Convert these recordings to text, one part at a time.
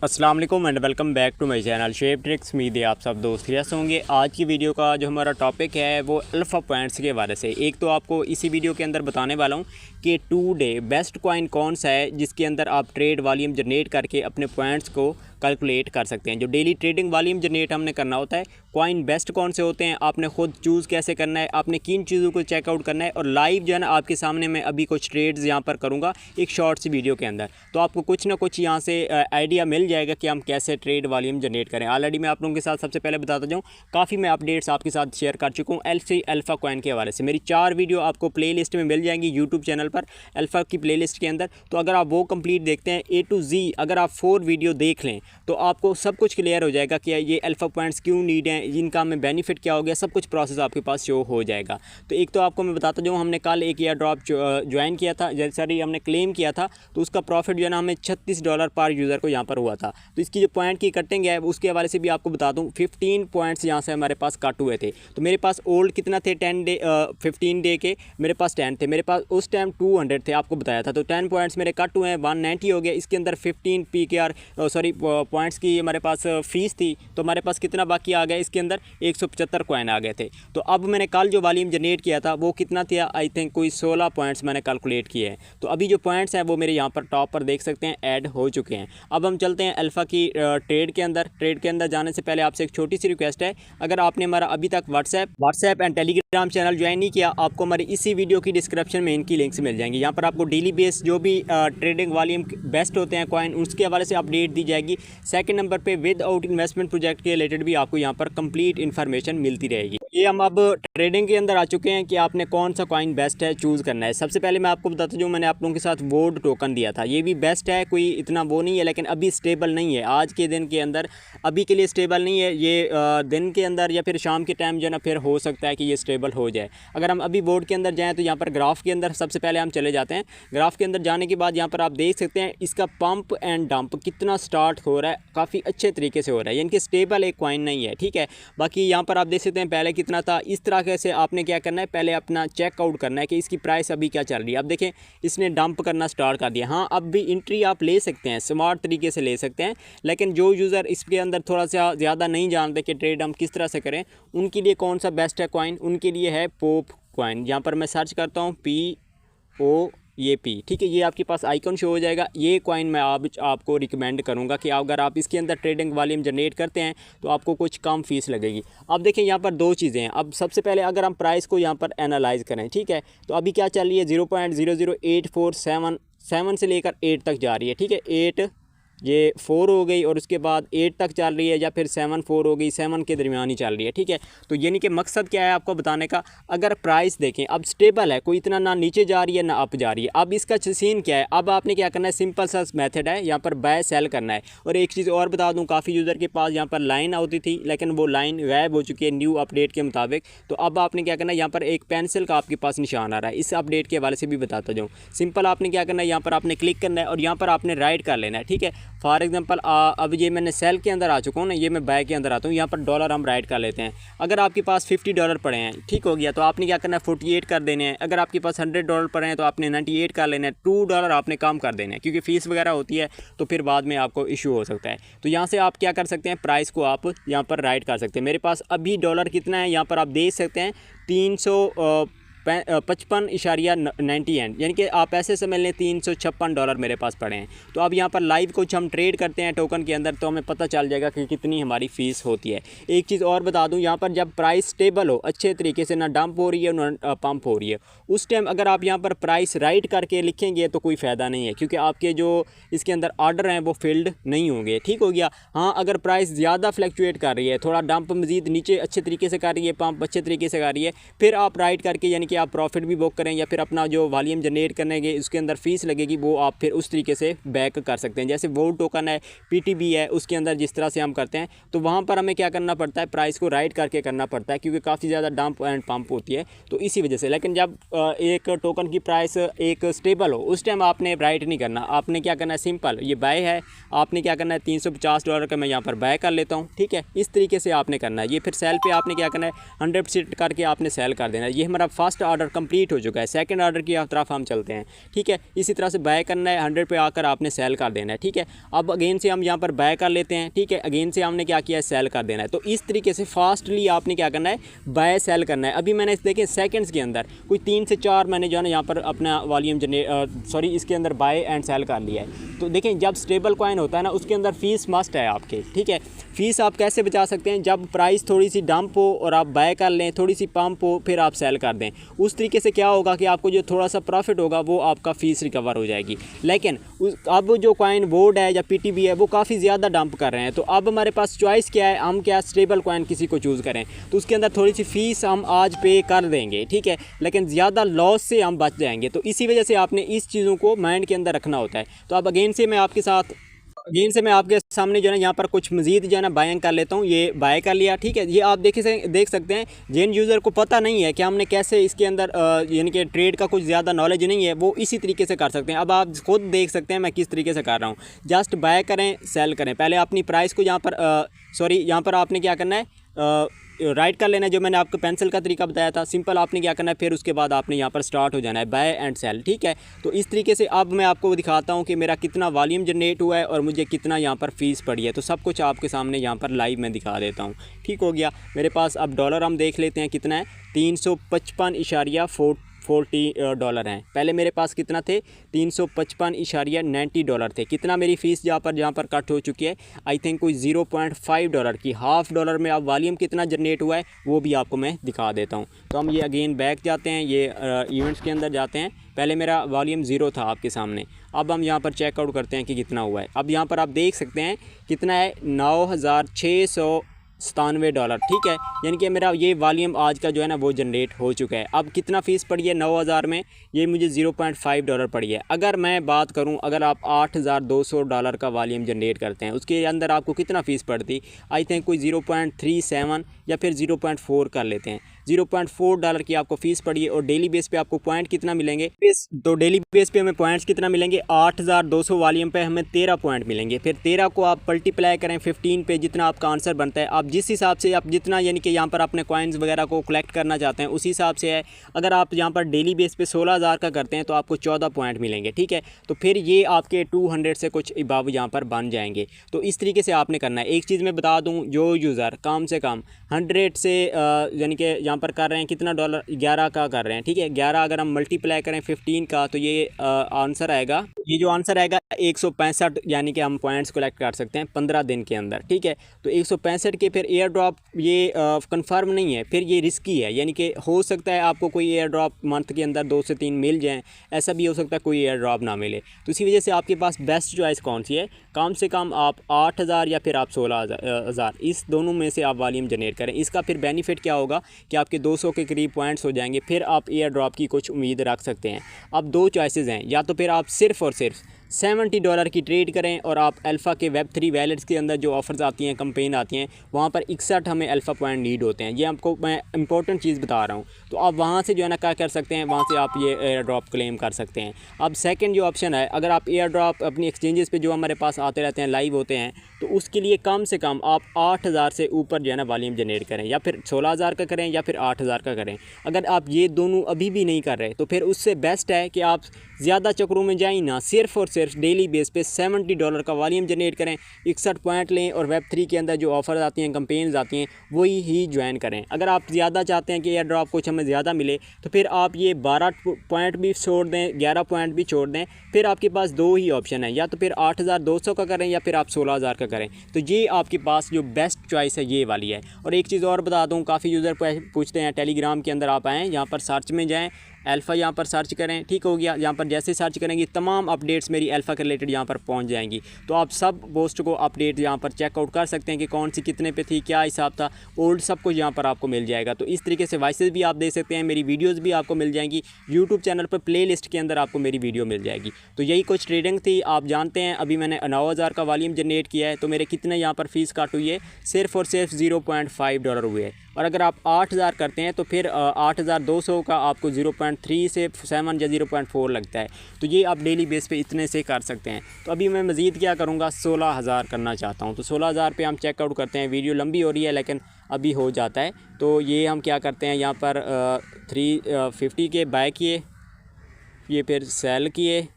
अस्सलाम वालेकुम and welcome back to my channel shape tricks. उम्मीद है आप सब दोस्त खैरियत से होंगे। आज की वीडियो का जो हमारा टॉपिक है वो अल्फ़ा पॉइंट्स के बारे से। एक तो आपको इसी वीडियो के अंदर बताने वाला हूँ कि टू डे बेस्ट कॉइन कौन सा है जिसके अंदर आप ट्रेड वॉल्यूम जनरेट करके अपने पॉइंट्स को कैलकुलेट कर सकते हैं। जो डेली ट्रेडिंग वॉल्यूम जनरेट हमने करना होता है, कॉइन बेस्ट कौन से होते हैं, आपने खुद चूज़ कैसे करना है, आपने किन चीज़ों को चेकआउट करना है। और लाइव जो है ना आपके सामने मैं अभी कुछ ट्रेड्स यहाँ पर करूँगा एक शॉर्ट सी वीडियो के अंदर, तो आपको कुछ ना कुछ यहाँ से आइडिया मिल जाएगा कि हम कैसे ट्रेड वॉल्यूम जनरेट करें। ऑलरेडी मैं आप लोगों के साथ सबसे पहले बताता जाऊँ, काफ़ी मैं अपडेट्स आपके साथ शेयर कर चुका हूँ एलसी अल्फ़ा कॉइन के हवाले से। मेरी 4 वीडियो आपको प्लेलिस्ट में मिल जाएंगी यूट्यूब चैनल पर अल्फ़ा की प्लेलिस्ट के अंदर। तो अगर आप वो कंप्लीट देखते हैं A to Z, अगर आप 4 वीडियो देख लें तो आपको सब कुछ क्लियर हो जाएगा कि ये अल्फ़ा पॉइंट्स क्यों नीड हैं, इनका हमें बेनिफिट क्या हो गया, सब कुछ प्रोसेस आपके पास शो हो जाएगा। तो एक तो आपको मैं बताता जाऊँ, हमने कल एक एयर ड्रॉप ज्वाइन किया था, जैसे हमने क्लेम किया था, तो उसका प्रॉफिट जो है ना हमें $36 पर यूज़र को यहाँ पर हुआ था। तो इसकी जो पॉइंट की कटिंग है उसके हवाले से भी आपको बता दूँ, 15 पॉइंट्स यहाँ से हमारे पास कट हुए थे। तो मेरे पास ओल्ड कितना थे 15 डे के, मेरे पास 10 थे, मेरे पास उस टाइम 200 थे आपको बताया था। तो 10 पॉइंट्स मेरे कट हुए हैं, 190 हो गया। इसके अंदर 15 PKR पॉइंट्स की हमारे पास फीस थी, तो हमारे पास कितना बाकी आ गया, इसके अंदर 175 कॉइन आ गए थे। तो अब मैंने कल जो वॉल्यूम जनरेट किया था वो कितना था, आई थिंक कोई 16 पॉइंट्स मैंने कैलकुलेट किए हैं। तो अभी जो पॉइंट्स हैं वो मेरे यहाँ पर टॉप पर देख सकते हैं ऐड हो चुके हैं। अब हम चलते हैं अल्फ़ा की ट्रेड के अंदर। ट्रेड के अंदर जाने से पहले आपसे एक छोटी सी रिक्वेस्ट है, अगर आपने हमारा अभी तक WhatsApp and Telegram channel join नहीं किया, आपको हमारी इसी वीडियो की डिस्क्रिप्शन में इनकी लिंक्स मिल जाएंगी। यहाँ पर आपको डेली बेस जो भी ट्रेडिंग वॉल्यूम बेस्ट होते हैं कॉइन, उसके हवाले से अपडेट दी जाएगी। सेकंड नंबर पे विदाउट इन्वेस्टमेंट प्रोजेक्ट के रिलेटेड भी आपको यहाँ पर कंप्लीट इन्फॉर्मेशन मिलती रहेगी। ये हम अब ट्रेडिंग के अंदर आ चुके हैं कि आपने कौन सा कॉइन बेस्ट है चूज़ करना है। सबसे पहले मैं आपको बताता हूँ, मैंने आप लोगों के साथ वोड टोकन दिया था, ये भी बेस्ट है, कोई इतना वो नहीं है, लेकिन अभी स्टेबल नहीं है। आज के दिन के अंदर अभी के लिए स्टेबल नहीं है ये, दिन के अंदर या फिर शाम के टाइम जो है ना फिर हो सकता है कि ये स्टेबल हो जाए। अगर हम अभी वोड के अंदर जाएँ तो यहाँ पर ग्राफ के अंदर सबसे पहले हम चले जाते हैं। ग्राफ के अंदर जाने के बाद यहाँ पर आप देख सकते हैं इसका पंप एंड डंप कितना स्टार्ट हो रहा है, काफ़ी अच्छे तरीके से हो रहा है, यानी कि स्टेबल एक कॉइन नहीं है, ठीक है। बाकी यहाँ पर आप देख सकते हैं पहले कितना था। इस तरह से आपने क्या करना है, पहले अपना चेकआउट करना है कि इसकी प्राइस अभी क्या चल रही है। अब देखें इसने डंप करना स्टार्ट कर दिया। हाँ, अब भी एंट्री आप ले सकते हैं, स्मार्ट तरीके से ले सकते हैं, लेकिन जो यूज़र इसके अंदर थोड़ा सा ज़्यादा नहीं जानते कि ट्रेड हम किस तरह से करें, उनके लिए कौन सा बेस्ट है कॉइन, उनके लिए है पोप कॉइन। यहाँ पर मैं सर्च करता हूँ POP, ठीक है, ये आपके पास आइकन शो हो जाएगा। ये कॉइन मैं आपको रिकमेंड करूंगा कि अगर आप इसके अंदर ट्रेडिंग वॉल्यूम जनरेट करते हैं तो आपको कुछ कम फीस लगेगी। अब देखें यहाँ पर 2 चीज़ें हैं। अब सबसे पहले अगर हम प्राइस को यहाँ पर एनालाइज करें, ठीक है, तो अभी क्या चल रही है, 0.00847 से लेकर 8 तक जा रही है, ठीक है। 8 ये 4 हो गई और उसके बाद 8 तक चल रही है, या फिर 7 4 हो गई, 7 के दरमियान ही चल रही है, ठीक है। तो यानी कि मकसद क्या है आपको बताने का, अगर प्राइस देखें अब स्टेबल है, कोई इतना ना नीचे जा रही है ना अप जा रही है। अब इसका सीन क्या है, अब आपने क्या करना है, सिंपल सा मेथड है, यहाँ पर बाय सेल करना है। और एक चीज़ और बता दूँ, काफ़ी यूज़र के पास यहाँ पर लाइन आती थी, लेकिन वो लाइन गायब हो चुकी है न्यू अपडेट के मुताबिक। तो अब आपने क्या करना है, यहाँ पर एक पेंसिल का आपके पास निशान आ रहा है, इस अपडेट के हवाले से भी बताता जाऊँ। सिंपल आपने क्या करना है, यहाँ पर आपने क्लिक करना है और यहाँ पर आपने राइट कर लेना है, ठीक है। फॉर एग्जांपल अब ये मैंने सेल के अंदर आ चुका हूँ ना, ये मैं बाय के अंदर आता हूँ। यहाँ पर डॉलर हम राइट कर लेते हैं। अगर आपके पास $50 पड़े हैं, ठीक हो गया, तो आपने क्या करना है, 48 कर देने हैं। अगर आपके पास $100 पड़े हैं तो आपने 98 कर लेना है। $2 आपने कम कर देने हैं, क्योंकि फ़ीस वगैरह होती है तो फिर बाद में आपको इशू हो सकता है। तो यहाँ से आप क्या कर सकते हैं, प्राइस को आप यहाँ पर राइट कर सकते हैं। मेरे पास अभी डॉलर कितना है, यहाँ पर आप देख सकते हैं 355.90 एंड, यानी कि आप ऐसे समझ लें $356 मेरे पास पड़े हैं। तो अब यहाँ पर लाइव कुछ हम ट्रेड करते हैं टोकन के अंदर, तो हमें पता चल जाएगा कि कितनी हमारी फ़ीस होती है। एक चीज़ और बता दूँ, यहाँ पर जब प्राइस स्टेबल हो, अच्छे तरीके से ना डंप हो रही है ना पंप हो रही है, उस टाइम अगर आप यहाँ पर प्राइस राइट करके लिखेंगे तो कोई फ़ायदा नहीं है, क्योंकि आपके जो इसके अंदर ऑर्डर हैं वो फील्ड नहीं होंगे, ठीक हो गया। हाँ, अगर प्राइस ज़्यादा फ्लक्चुएट कर रही है, थोड़ा डंप मज़ीद नीचे अच्छे तरीके से कर रही है, पंप अच्छे तरीके से कर रही है, फिर आप राइट करके यानी कि आप प्रॉफिट भी बुक करें, या फिर अपना जो वॉल्यूम जनरेट करने के उसके अंदर फीस लगेगी वो आप फिर उस तरीके से बैक कर सकते हैं। जैसे वोड टोकन है, PTB है, उसके अंदर जिस तरह से हम करते हैं, तो वहाँ पर हमें क्या करना पड़ता है, प्राइस को राइट करके करना पड़ता है, क्योंकि काफ़ी ज़्यादा डंप एंड पंप होती है, तो इसी वजह से। लेकिन जब एक टोकन की प्राइस एक स्टेबल हो, उस टाइम आपने राइट नहीं करना, आपने क्या करना है, सिंपल ये बाय है, आपने क्या करना है, $350 का मैं यहाँ पर बाय कर लेता हूँ, ठीक है। इस तरीके से आपने करना है। ये फिर सेल पे आपने क्या करना है, 100% करके आपने सेल कर देना है। ये हमारा फर्स्ट ऑर्डर कंप्लीट हो चुका है, सेकंड ऑर्डर की तरफ हम चलते हैं। ठीक है, इसी तरह से बाय करना है, 100 पे आकर आपने सेल कर देना है। ठीक है, अब अगेन से हम यहाँ पर बाय कर लेते हैं। ठीक है, अगेन से हमने क्या किया है, सेल कर देना है। तो इस तरीके से फास्टली आपने क्या करना है, बाय सेल करना है। अभी मैंने देखें सेकंड्स के अंदर कोई 3 से 4 मैंने जो है ना यहाँ पर अपना वॉल्यूम इसके अंदर बाय एंड सेल कर लिया है। तो देखें जब स्टेबल कॉइन होता है ना, उसके अंदर फ़ीस मस्ट है आपके। ठीक है, फ़ीस आप कैसे बचा सकते हैं, जब प्राइस थोड़ी सी डंप हो और आप बाय कर लें, थोड़ी सी पंप हो, फिर आप सेल कर दें। उस तरीके से क्या होगा कि आपको जो थोड़ा सा प्रॉफिट होगा वो आपका फ़ीस रिकवर हो जाएगी। लेकिन अब जो कॉइन बोर्ड है या पीटीबी है वो काफ़ी ज़्यादा डंप कर रहे हैं। तो अब हमारे पास चॉइस क्या है, हम क्या स्टेबल कॉइन किसी को चूज़ करें। तो उसके अंदर थोड़ी सी फ़ीस हम आज पे कर देंगे। ठीक है, लेकिन ज़्यादा लॉस से हम बच जाएंगे। तो इसी वजह से आपने इस चीज़ों को माइंड के अंदर रखना होता है। तो अब अगेन से मैं आपके सामने जो है ना यहाँ पर कुछ मज़ीद जो है ना बाइंग कर लेता हूँ। ये बाय कर लिया। ठीक है, ये आप देख सकते हैं जिन यूज़र को पता नहीं है कि हमने कैसे इसके अंदर यानी कि ट्रेड का कुछ ज़्यादा नॉलेज नहीं है, वो इसी तरीके से कर सकते हैं। अब आप खुद देख सकते हैं मैं किस तरीके से कर रहा हूँ। जस्ट बाय करें, सेल करें। पहले अपनी प्राइस को यहाँ पर आपने क्या करना है, राइट कर लेना है, जो मैंने आपको पेंसिल का तरीका बताया था। सिंपल आपने क्या करना है, फिर उसके बाद आपने यहाँ पर स्टार्ट हो जाना है बाय एंड सेल। ठीक है, तो इस तरीके से अब मैं आपको दिखाता हूँ कि मेरा कितना वॉल्यूम जनरेट हुआ है और मुझे कितना यहाँ पर फ़ीस पड़ी है। तो सब कुछ आपके सामने यहाँ पर लाइव में दिखा देता हूँ। ठीक हो गया, मेरे पास अब डॉलर हम देख लेते हैं कितना है, 355.40 डॉलर हैं। पहले मेरे पास कितना थे, 355.90 डॉलर थे। कितना मेरी फ़ीस जहाँ पर कट हो चुकी है, आई थिंक कोई 0.5 डॉलर की। हाफ डॉलर में अब वॉल्यूम कितना जनरेट हुआ है वो भी आपको मैं दिखा देता हूँ। तो हम ये अगेन बैक जाते हैं, ये इवेंट्स के अंदर जाते हैं। पहले मेरा वॉल्यूम 0 था आपके सामने, अब हम यहाँ पर चेकआउट करते हैं कि कितना हुआ है। अब यहाँ पर आप देख सकते हैं कितना है, 9,697 डॉलर। ठीक है, यानी कि मेरा ये वॉल्यूम आज का जो है ना वो जनरेट हो चुका है। अब कितना फ़ीस पड़ी है 9,000 में, ये मुझे 0.5 डॉलर पड़ी है। अगर मैं बात करूं, अगर आप 8,200 डॉलर का वॉल्यूम जनरेट करते हैं, उसके अंदर आपको कितना फ़ीस पड़ती, आई थिंक कोई 0.37 या फिर 0.4 कर लेते हैं। 0.4 डॉलर की आपको फ़ीस पड़ी है। और डेली बेस पे आपको पॉइंट कितना मिलेंगे, तो डेली बेस पे हमें पॉइंट्स कितना मिलेंगे, 8,200 वॉल्यूम पे हमें 13 पॉइंट मिलेंगे। फिर 13 को आप मल्टीप्लाई करें 15 पे, जितना आपका आंसर बनता है। आप जिस हिसाब से आप जितना यानी कि यहाँ पर अपने कॉइन्स वगैरह को कलेक्ट करना चाहते हैं उसी हिसाब से है। अगर आप यहाँ पर डेली बेस पे 16,000 का करते हैं तो आपको 14 पॉइंट मिलेंगे। ठीक है, तो फिर ये आपके 200 से कुछ अबव यहाँ पर बन जाएंगे। तो इस तरीके से आपने करना है। एक चीज़ मैं बता दूँ, जो यूज़र कम से कम 100 से यानी कि यहाँ पर कर रहे हैं कितना डॉलर, 11 का कर रहे हैं। ठीक है, 11 अगर हम मल्टीप्लाई करें 15 का तो ये आंसर आएगा, ये जो आंसर आएगा 165, यानी कि हम पॉइंट्स कलेक्ट कर सकते हैं 15 दिन के अंदर। ठीक है, तो 165 के फिर एयर ड्रॉप ये कंफर्म नहीं है, फिर ये रिस्की है। यानी कि हो सकता है आपको कोई एयर ड्रॉप मंथ के अंदर 2 से 3 मिल जाएँ, ऐसा भी हो सकता है कोई एयर ड्रॉप ना मिले। तो इसी वजह से आपके पास बेस्ट चॉइस कौन सी है, कम से कम आप 8,000 या फिर आप 16,000, इस दोनों में से आप वॉल्यूम जनरेट करें। इसका फिर बेनिफिट क्या होगा कि आपके 200 के करीब पॉइंट्स हो जाएंगे, फिर आप एयर ड्रॉप की कुछ उम्मीद रख सकते हैं। अब 2 चॉइसेस हैं, या तो फिर आप सिर्फ़ और सिर्फ $70 की ट्रेड करें और आप अल्फ़ा के Web3 वैलेट्स के अंदर जो ऑफ़र्स आती हैं, कंपेन आती हैं, वहाँ पर 61 हमें अल्फ़ा पॉइंट नीड होते हैं। ये आपको मैं इंपॉर्टेंट चीज़ बता रहा हूँ। तो आप वहाँ से जो है ना क्या कर सकते हैं, वहाँ से आप ये एयर ड्रॉप क्लेम कर सकते हैं। अब सेकंड जो ऑप्शन है, अगर आप एयर ड्रॉप अपनी एक्सचेंजेस पे जो हमारे पास आते रहते हैं, लाइव होते हैं, तो उसके लिए कम से कम आप 8,000 से ऊपर जो है ना वॉल्यूम जनरेट करें, या फिर 16,000 का करें या फिर 8,000 का करें। अगर आप ये दोनों अभी भी नहीं कर रहे तो फिर उससे बेस्ट है कि आप ज़्यादा चक्रों में जाएं ना, सिर्फ़ और सिर्फ डेली बेस पे $70 का वॉल्यूम जनरेट करें, 61 पॉइंट लें और Web3 के अंदर जो ऑफ़र आती हैं, कंपेन्स आती हैं, वही ही ज्वाइन करें। अगर आप ज़्यादा चाहते हैं कि एयर ड्रॉप कुछ हमें ज़्यादा मिले तो फिर आप ये 12 पॉइंट भी छोड़ दें, 11 पॉइंट भी छोड़ दें। फिर आपके पास 2 ही ऑप्शन है, या तो फिर 8,200 का करें या फिर आप 16,000 का करें। तो ये आपके पास जो बेस्ट चॉइस है ये वाली है। और एक चीज़ और बता दूँ, काफ़ी यूज़र पूछते हैं, टेलीग्राम के अंदर आप आएँ, यहाँ पर सर्च में जाएँ, अल्फ़ा यहाँ पर सर्च करें। ठीक हो गया, यहाँ पर जैसे सर्च करेंगे तमाम अपडेट्स मेरी अल्फ़ा के रिलेटेड यहाँ पर पहुँच जाएंगी। तो आप सब पोस्ट को अपडेट यहाँ पर चेकआउट कर सकते हैं कि कौन सी कितने पे थी, क्या हिसाब था, ओल्ड सब कुछ यहाँ पर आपको मिल जाएगा। तो इस तरीके से वॉइसेस भी आप दे सकते हैं, मेरी वीडियोज़ भी आपको मिल जाएंगी, यूट्यूब चैनल पर प्ले लिस्ट के अंदर आपको मेरी वीडियो मिल जाएगी। तो यही कुछ ट्रेडिंग थी। आप जानते हैं अभी मैंने 9,000 का वॉल्यूम जनरेट किया है, तो मेरे कितने यहाँ पर फ़ीस काट हुई है, सिर्फ़ और सिर्फ $0.5 हुए है। और अगर आप 8000 करते हैं तो फिर 8200 का आपको 0.3 से 7 या 0.4 लगता है। तो ये आप डेली बेस पे इतने से कर सकते हैं। तो अभी मैं मज़ीद क्या करूँगा, 16000 करना चाहता हूँ। तो 16000 पे हम चेकआउट करते हैं। वीडियो लंबी हो रही है लेकिन अभी हो जाता है। तो ये हम क्या करते हैं, यहाँ पर 350 के बाय किए, ये फिर सेल किए,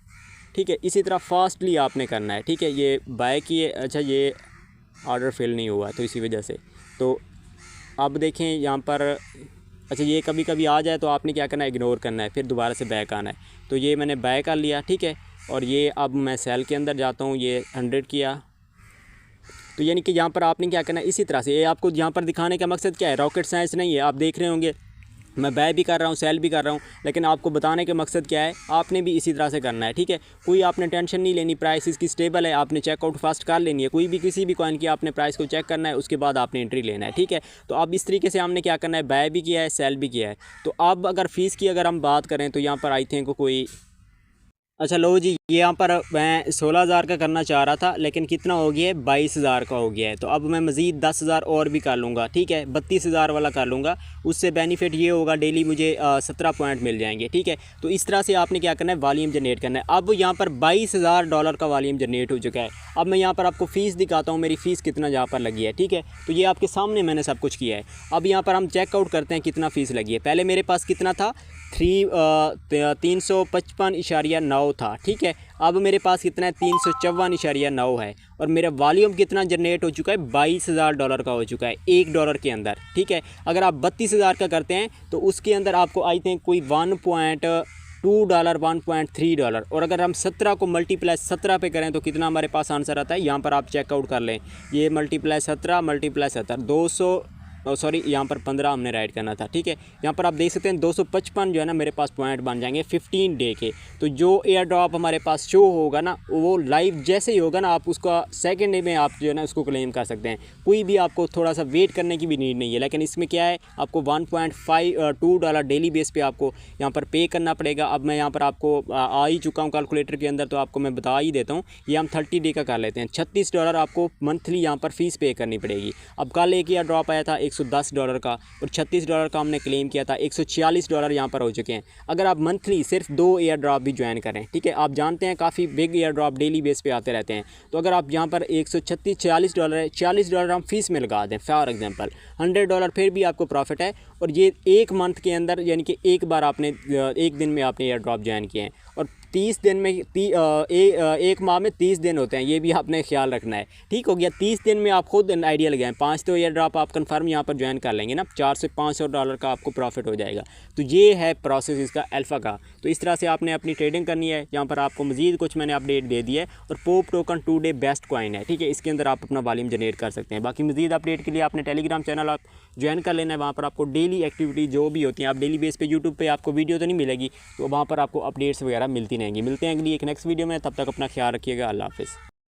ठीक है। इसी तरह फास्टली आपने करना है, ठीक है। ये बाय किए, अच्छा ये ऑर्डर फिल नहीं हुआ तो इसी वजह से। तो अब देखें यहाँ पर, अच्छा ये कभी कभी आ जाए तो आपने क्या करना है, इग्नोर करना है, फिर दोबारा से बैक आना है। तो ये मैंने बाय कर लिया, ठीक है। और ये अब मैं सेल के अंदर जाता हूँ, ये 100 किया। तो यानी कि यहाँ पर आपने क्या करना है, इसी तरह से। ये आपको यहाँ पर दिखाने का मकसद क्या है, रॉकेट साइंस नहीं है। आप देख रहे होंगे मैं बाय भी कर रहा हूँ, सेल भी कर रहा हूँ, लेकिन आपको बताने का मकसद क्या है, आपने भी इसी तरह से करना है, ठीक है। कोई आपने टेंशन नहीं लेनी, प्राइस इसकी स्टेबल है, आपने चेकआउट फास्ट कर लेनी है। कोई भी किसी भी कॉइन की आपने प्राइस को चेक करना है, उसके बाद आपने एंट्री लेना है, ठीक है। तो अब इस तरीके से हमने क्या करना है, बाय भी किया है, सेल भी किया है। तो अब अगर फ़ीस की अगर हम बात करें तो यहाँ पर आई थिंक कोई, अच्छा लो जी, ये यहाँ पर मैं 16000 का करना चाह रहा था, लेकिन कितना हो गया है, 22000 का हो गया है। तो अब मैं मज़ीद 10000 और भी कर लूँगा, ठीक है, 32000 वाला कर लूँगा। उससे बेनिफिट ये होगा, डेली मुझे 17 पॉइंट मिल जाएंगे, ठीक है। तो इस तरह से आपने क्या करना है, वॉल्यूम जनरेट करना है। अब यहाँ पर $22000 का वॉल्यूम जनरेट हो चुका है। अब मैं यहाँ पर आपको फ़ीस दिखाता हूँ, मेरी फ़ीस कितना यहाँ पर लगी है, ठीक है। तो ये आपके सामने मैंने सब कुछ किया है। अब यहाँ पर हम चेकआउट करते हैं कितना फ़ीस लगी है। पहले मेरे पास कितना था, 355.9 था, ठीक है। अब मेरे पास कितना है, 354.9 है। और मेरा वॉल्यूम कितना जनरेट हो चुका है, $22000 का हो चुका है $1 के अंदर, ठीक है। अगर आप 32000 का करते हैं तो उसके अंदर आपको आई थिंक कोई $1.2 $1.3। और अगर हम 17 को मल्टीप्लाई 17 पे करें तो कितना हमारे पास आंसर आता है, यहाँ पर आप चेकआउट कर लें। ये मल्टीप्लाई 17 मल्टीप्लाई 17 200, सॉरी यहाँ पर 15 हमने राइट करना था, ठीक है। यहाँ पर आप देख सकते हैं 255 जो है ना मेरे पास पॉइंट बन जाएंगे 15 डे के। तो जो एयर ड्रॉप हमारे पास शो होगा ना, वो लाइव जैसे ही होगा ना, आप उसका सेकंड डे में आप जो है ना उसको क्लेम कर सकते हैं। कोई भी आपको थोड़ा सा वेट करने की भी नीड नहीं है। लेकिन इसमें क्या है, आपको $1.52 डेली बेस पे आपको यहाँ पर पे करना पड़ेगा। अब मैं यहाँ पर आपको आ ही चुका हूँ कैलकुलेटर के अंदर, तो आपको मैं बता ही देता हूँ। ये हम 30 डे का कर लेते हैं। $36 आपको मंथली यहाँ पर फ़ीस पे करनी पड़ेगी। अब कल एक एयर ड्रॉप आया था $110 का, और $36 का हमने क्लेम किया था। $146 यहाँ पर हो चुके हैं। अगर आप मंथली सिर्फ 2 एयर ड्रॉप भी ज्वाइन करें, ठीक है, आप जानते हैं काफ़ी big air drop daily base पे आते रहते हैं। तो अगर आप यहाँ पर $146 है, $40 हम फीस में लगा दें फॉर एग्जांपल, $100 फिर भी आपको प्रॉफिट है। और ये एक मंथ के अंदर, यानी कि एक बार आपने एक दिन में आपने एयर ड्रॉप ज्वाइन किए हैं। और 30 दिन में एक माह में 30 दिन होते हैं, ये भी आपने ख्याल रखना है, ठीक हो गया। 30 दिन में आप खुद आइडिया लगाएं, 5 तो एयर ड्रॉप आप कंफर्म यहाँ पर ज्वाइन कर लेंगे ना, $400 से $500 का आपको प्रॉफिट हो जाएगा। तो ये है प्रोसेस इसका अल्फ़ा का। तो इस तरह से आपने अपनी ट्रेडिंग करनी है। यहाँ पर आपको मज़ीद कुछ मैंने अपडेट दे दिया है। और pope token 2 day best coin है, ठीक है, इसके अंदर आप अपना वॉल्यूम जनरेट कर सकते हैं। बाकी मज़ीद अपडेट के लिए आपने टेलीग्राम चैनल आप ज्वाइन कर लेना है। वहाँ पर आपको डेली एक्टिविटी जो भी होती हैं, आप डेली बेस पे यूट्यूब पे आपको वीडियो तो नहीं मिलेगी, तो वहाँ पर आपको अपडेट्स वगैरह मिलती रहेंगी। मिलते हैं अगली एक नेक्स्ट वीडियो में, तब तक अपना ख्याल रखिएगा। अल्लाह हाफ़िज़।